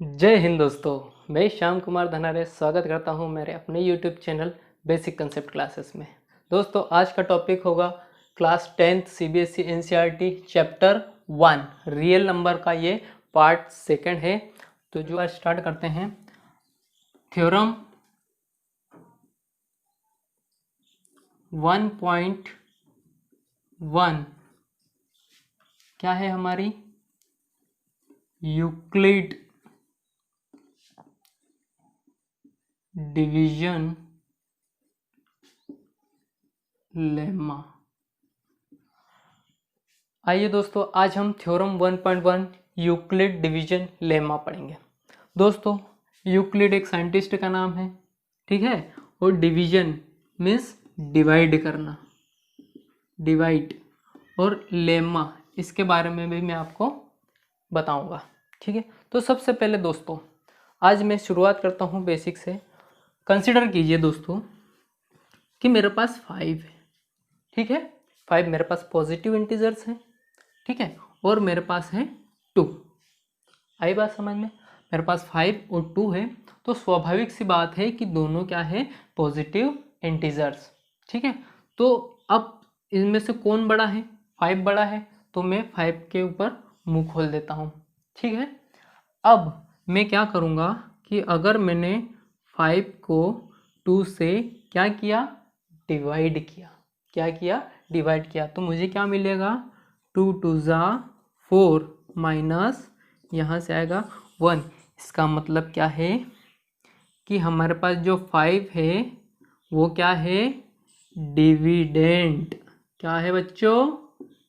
जय हिंद दोस्तों, मैं श्याम कुमार धनारे स्वागत करता हूं मेरे अपने YouTube channel basic concept classes में। दोस्तों, आज का टॉपिक होगा class 10th CBSE NCERT chapter 1 real number का ये पार्ट सेकंड है। तो जो आज स्टार्ट करते हैं, थ्योरम 1.1 क्या है हमारी? Euclid division lemma. आइए दोस्तों, आज हम थ्योरम 1.1 यूक्लिड डिवीजन लेमा पढ़ेंगे। दोस्तों, यूक्लिड एक साइंटिस्ट का नाम है, ठीक है, और डिवीजन मीन्स डिवाइड करना, डिवाइड, और लेमा इसके बारे में भी मैं आपको बताऊंगा, ठीक है। तो सबसे पहले दोस्तों, आज मैं शुरुआत करता हूं बेसिक से। कंसिडर कीजिए दोस्तों कि मेरे पास 5 है, ठीक है, 5 मेरे पास पॉजिटिव इंटीजर्स हैं, ठीक है, और मेरे पास है 2। आई बात समझ में? मेरे पास 5 और 2 है, तो स्वाभाविक सी बात है कि दोनों क्या है? पॉजिटिव इंटीजर्स, ठीक है। तो अब इनमें से कौन बड़ा है? 5 बड़ा है, तो मैं 5 के ऊपर मुंह खोल देता हूँ, ठीक है। अब मैं क्या करूँगा कि अगर मैंने 5 को 2 से क्या किया? डिवाइड किया। क्या किया? डिवाइड किया। तो मुझे क्या मिलेगा? 2 2 ज़ा 4 माइनस यहाँ से आएगा 1। इसका मतलब क्या है कि हमारे पास जो 5 है वो क्या है? डिविडेंड। क्या है बच्चों?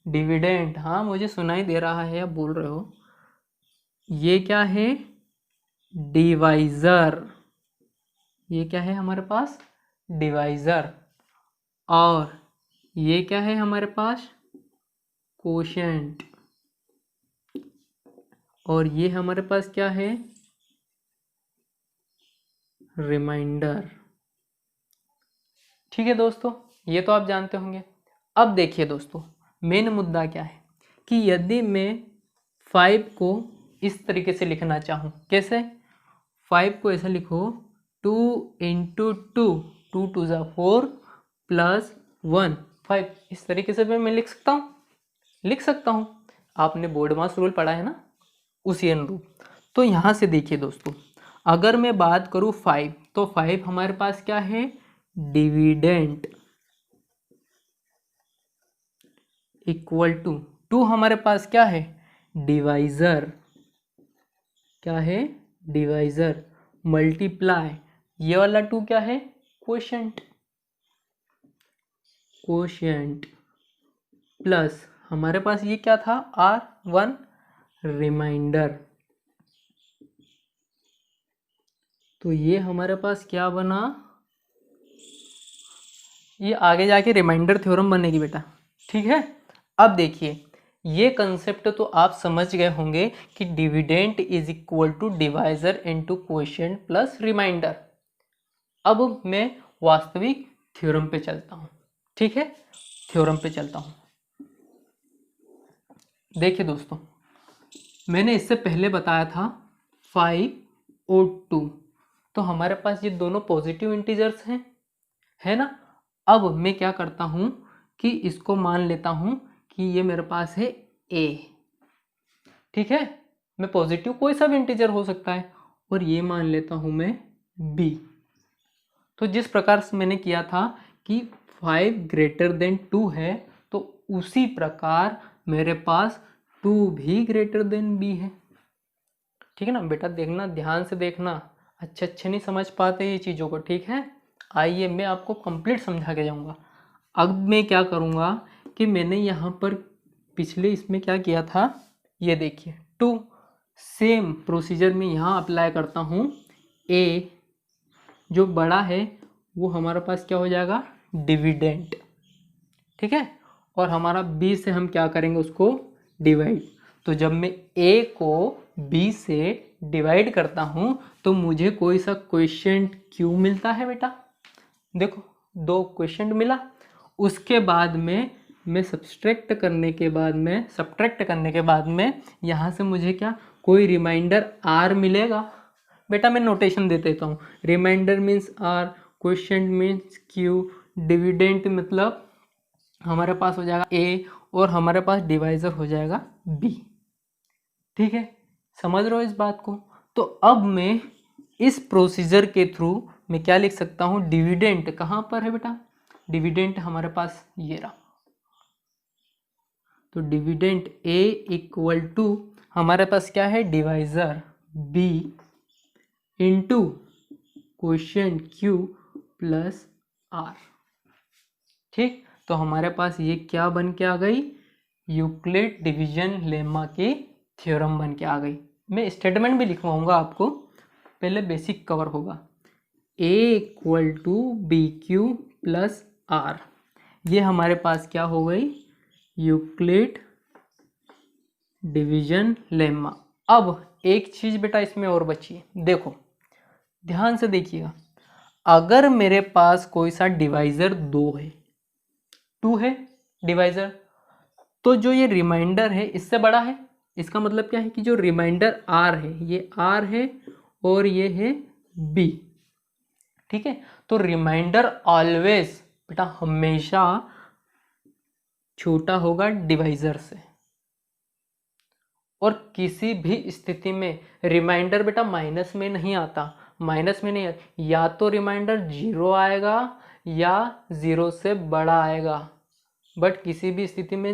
डिविडेंड। हाँ, मुझे सुनाई दे रहा है, आप बोल रहे हो। ये क्या है? डिवाइज़र। ये क्या है हमारे पास? डिवाइज़र। और ये क्या है हमारे पास? कोशेंट। और ये हमारे पास क्या है? रिमाइंडर। ठीक है दोस्तों, ये तो आप जानते होंगे। अब देखिए दोस्तों, मेन मुद्दा क्या है कि यदि मैं 5 को इस तरीके से लिखना चाहूँ, कैसे? 5 को ऐसा लिखो, 2 इंटू 2, 2 2 ज़ा 4 प्लस 1 5। इस तरीके से भी मैं लिख सकता हूँ। आपने बोर्ड मास रूल पढ़ा है ना, उसी अनुरूप। तो यहाँ से देखिए दोस्तों, अगर मैं बात करूँ 5, तो 5 हमारे पास क्या है? डिविडेंड इक्वल टू 2 हमारे पास क्या है? डिवाइज़र। क्या है? डिवाइज़र मल्टीप्लाई, ये वाला 2 क्या है? कोशेंट। कोशेंट प्लस हमारे पास ये क्या था? R1 reminder. तो ये हमारे पास क्या बना? ये आगे जाके रिमाइंडर थ्योरम बनेगी बेटा, ठीक है। अब देखिए, ये कंसेप्ट तो आप समझ गए होंगे कि dividend is equal to divisor into coefficient plus reminder. अब मैं वास्तविक थ्योरम पे चलता हूँ, ठीक है, थ्योरम पे चलता हूँ। देखिए दोस्तों, मैंने इससे पहले बताया था 5 और 2, तो हमारे पास ये दोनों पॉजिटिव इंटीजर्स हैं, है ना। अब मैं क्या करता हूँ कि इसको मान लेता हूँ कि ये मेरे पास है a, ठीक है। मैं पॉजिटिव कोई सा भी इंटीजर हो सकता है, और ये मान लेता हूँ मैं b। तो जिस प्रकार से मैंने किया था कि 5 ग्रेटर देन 2 है, तो उसी प्रकार मेरे पास 2 भी ग्रेटर देन b है, ठीक है ना। बेटा देखना, ध्यान से देखना, अच्छे नहीं समझ पाते ये चीज़ों को, ठीक है। आइए मैं आपको कंप्लीट समझा के जाऊंगा। अब मैं क्या करूंगा कि मैंने यहाँ पर पिछले इसमें क्या किया था, ये देखिए 2, सेम प्रोसीजर में यहाँ अप्लाई करता हूँ। a जो बड़ा है वो हमारे पास क्या हो जाएगा? डिविडेंड, ठीक है। और हमारा b से हम क्या करेंगे? उसको डिवाइड। तो जब मैं a को b से डिवाइड करता हूँ तो मुझे कोई सा क्वेश्चन क्यों मिलता है बेटा? देखो, 2 क्वेश्चन मिला। उसके बाद में मैं सब्ट्रैक्ट करने के बाद में यहाँ से मुझे क्या? कोई रिमाइंडर आर मिलेगा। बेटा मैं नोटेशन दे देता हूँ। Reminder means R, question means Q, dividend मतलब हमारे पास हो जाएगा ए, और हमारे पास डिवाइजर हो जाएगा बी। ठीक है, समझ रहे हो इस बात को? तो अब मैं इस प्रोसीजर के थ्रू मैं क्या लिख सकता हूँ, डिविडेंट कहाँ पर है बेटा, डिविडेंट हमारे पास ये रहा। तो डिविडेंट ए इक्वल टू हमारे पास क्या है, divisor b into question q plus r. ठीक, तो हमारे पास ये क्या बन के आ गई, यूक्लिड डिवीजन लेमा की थ्योरम बन के आ गई। मैं स्टेटमेंट भी लिखवाऊंगा आपको, पहले बेसिक कवर होगा। A equal to B Q plus R, ये हमारे पास क्या हो गई, यूक्लिड डिवीजन लेमा। अब एक चीज बेटा इसमें और बची है, देखो ध्यान से देखिएगा। अगर मेरे पास कोई सा डिवाइजर 2 है, 2 है डिवाइजर, तो जो ये रिमाइंडर है इससे बड़ा है। इसका मतलब क्या है कि जो रिमाइंडर आर है, ये आर है और ये है बी। ठीक है, तो रिमाइंडर ऑलवेज बेटा हमेशा छोटा होगा डिवाइजर से, और किसी भी स्थिति में रिमाइंडर बेटा माइनस में नहीं आता, माइनस में नहीं आता। या तो रिमाइंडर 0 आएगा या 0 से बड़ा आएगा, बट किसी भी स्थिति में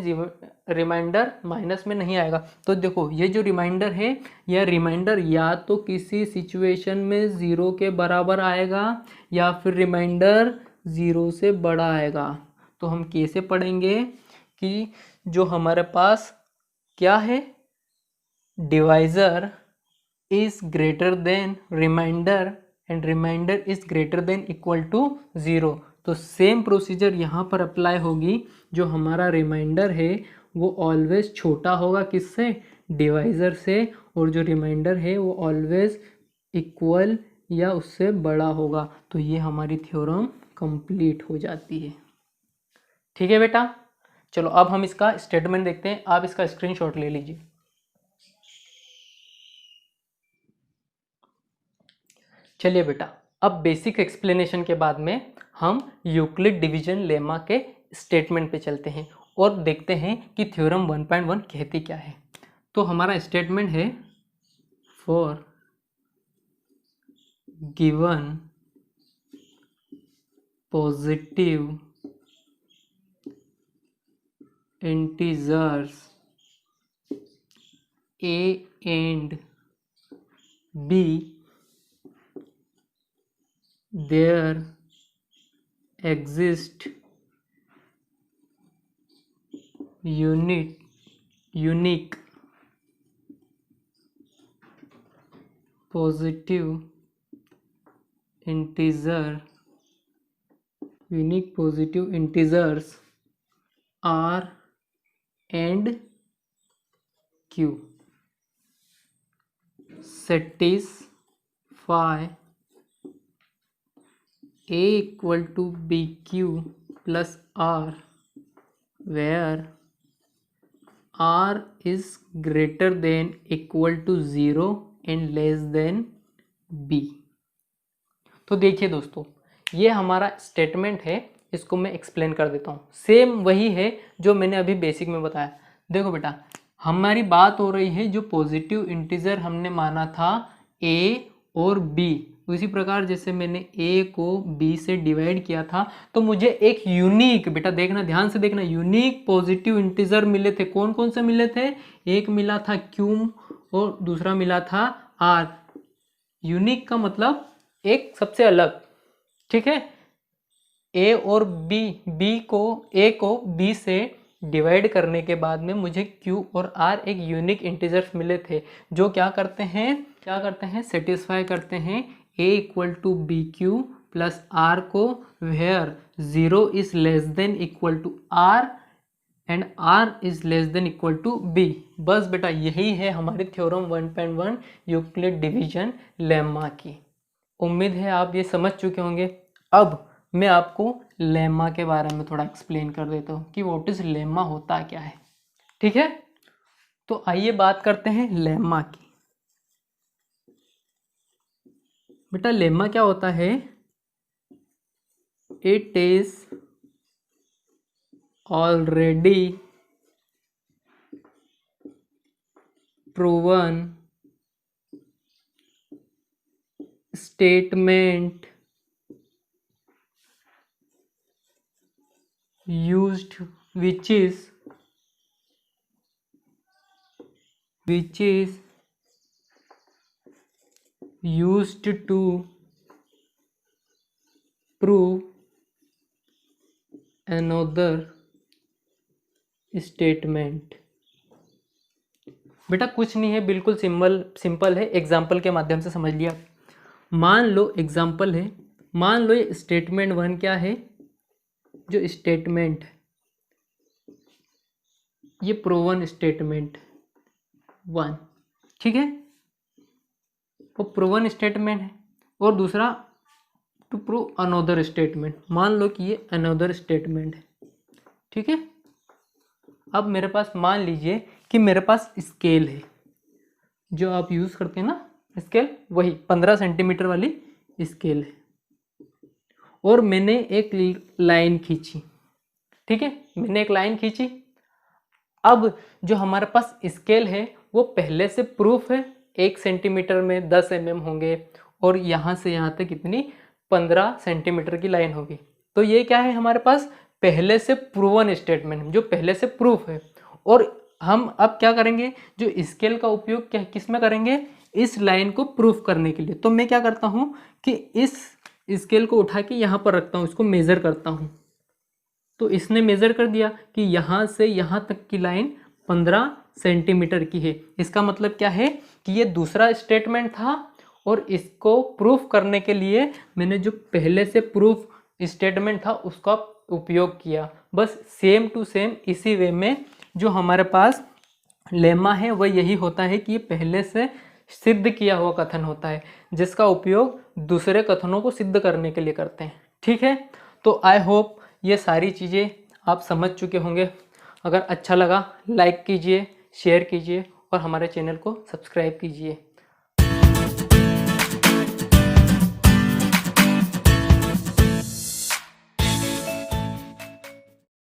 रिमाइंडर माइनस में नहीं आएगा। तो देखो ये जो रिमाइंडर है, यह रिमाइंडर या तो किसी सिचुएशन में 0 के बराबर आएगा या फिर रिमाइंडर 0 से बड़ा आएगा। तो हम कैसे पढ़ेंगे कि जो हमारे पास क्या है, divisor is greater than remainder and remainder is greater than equal to 0। तो सेम प्रोसीजर यहाँ पर अप्लाई होगी। जो हमारा रिमाइंडर है वो ऑलवेज छोटा होगा किससे, डिवाइजर से, और जो रिमाइंडर है वो ऑलवेज इक्वल या उससे बड़ा होगा। तो ये हमारी थ्योरम कंप्लीट हो जाती है। ठीक है बेटा, चलो अब हम इसका स्टेटमेंट देखते हैं। आप इसका स्क्रीनशॉट ले लीजिए। चलिए बेटा, अब बेसिक एक्सप्लेनेशन के बाद में हम यूक्लिड डिवीजन लेमा के स्टेटमेंट पे चलते हैं और देखते हैं कि थ्योरम 1.1 कहती क्या है। तो हमारा स्टेटमेंट है, for given positive integers a and b, there exist unique positive integers r and q satisfy a equal to bq plus r where r is greater than equal to 0 and less than b। तो देखिए दोस्तों, ये हमारा statement है, इसको मैं explain कर देता हूँ। सेम वही है जो मैंने अभी बेसिक में बताया। देखो बेटा, हमारी बात हो रही है जो पॉजिटिव इंटीजर हमने माना था a और b, उसी प्रकार जैसे मैंने a को b से डिवाइड किया था, तो मुझे एक यूनिक, बेटा देखना ध्यान से देखना, यूनिक पॉजिटिव इंटीजर मिले थे। कौन कौन से मिले थे, एक मिला था q और दूसरा मिला था r। यूनिक का मतलब एक सबसे अलग। ठीक है, a और b को b से डिवाइड करने के बाद में मुझे q और r एक यूनिक इंटीजर्स मिले थे, जो क्या करते हैं सेटिस्फाई करते हैं a equal to B Q plus r को, where 0 is less than equal to r and r is less than equal to b। बस बेटा यही है हमारी थ्योरम 1.1 यूक्लिड डिवीजन लेमा की। उम्मीद है आप ये समझ चुके होंगे। अब मैं आपको लेमा के बारे में थोड़ा एक्सप्लेन कर देता हूँ कि व्हाट इज लेमा होता क्या है। ठीक है, तो आइए बात करते हैं लेमा की। बेटा लेमा क्या होता है? It is already proven statement used which is used to prove another statement। बेटा कुछ नहीं है, बिल्कुल सिंपल है, एग्जाम्पल के माध्यम से समझ लिया। मान लो एग्जाम्पल है, मान लो ये स्टेटमेंट 1 क्या है, जो स्टेटमेंट ये प्रूवन स्टेटमेंट 1, ठीक है, वो प्रूवन स्टेटमेंट है। और दूसरा टू प्रूव अनदर स्टेटमेंट, मान लो कि ये अनदर स्टेटमेंट है, ठीक है। अब मेरे पास मान लीजिए कि मेरे पास स्केल है, जो आप यूज़ करते हैं ना स्केल, वही 15 सेंटीमीटर वाली स्केल है, और मैंने एक लाइन खींची, ठीक है, मैंने एक लाइन खींची। अब जो हमारे पास स्केल है वो पहले से प्रूफ है, 1 सेंटीमीटर में 10 mm होंगे, और यहाँ से यहाँ तक कितनी 15 सेंटीमीटर की लाइन होगी। तो ये क्या है हमारे पास? पहले से प्रूवन स्टेटमेंट, जो पहले से प्रूफ है। और हम अब क्या करेंगे, जो स्केल का उपयोग क्या किस में करेंगे? इस लाइन को प्रूफ करने के लिए। तो मैं क्या करता हूँ कि इस स्केल को उठा के यहाँ पर रखता हूँ, इसको मेज़र करता हूँ। तो इसने मेज़र कर दिया कि यहाँ से यहाँ तक की लाइन 15 सेंटीमीटर की है। इसका मतलब क्या है कि ये दूसरा स्टेटमेंट था, और इसको प्रूफ करने के लिए मैंने जो पहले से प्रूफ स्टेटमेंट था उसका उपयोग किया। बस सेम टू सेम इसी वे में जो हमारे पास लेमा है वह यही होता है कि ये पहले से सिद्ध किया हुआ कथन होता है, जिसका उपयोग दूसरे कथनों को सिद्ध करने के लिए करते हैं, ठीक है। तो आई होप ये सारी चीज़ें आप समझ चुके होंगे। अगर अच्छा लगा लाइक कीजिए, शेयर कीजिए और हमारे चैनल को सब्सक्राइब कीजिए।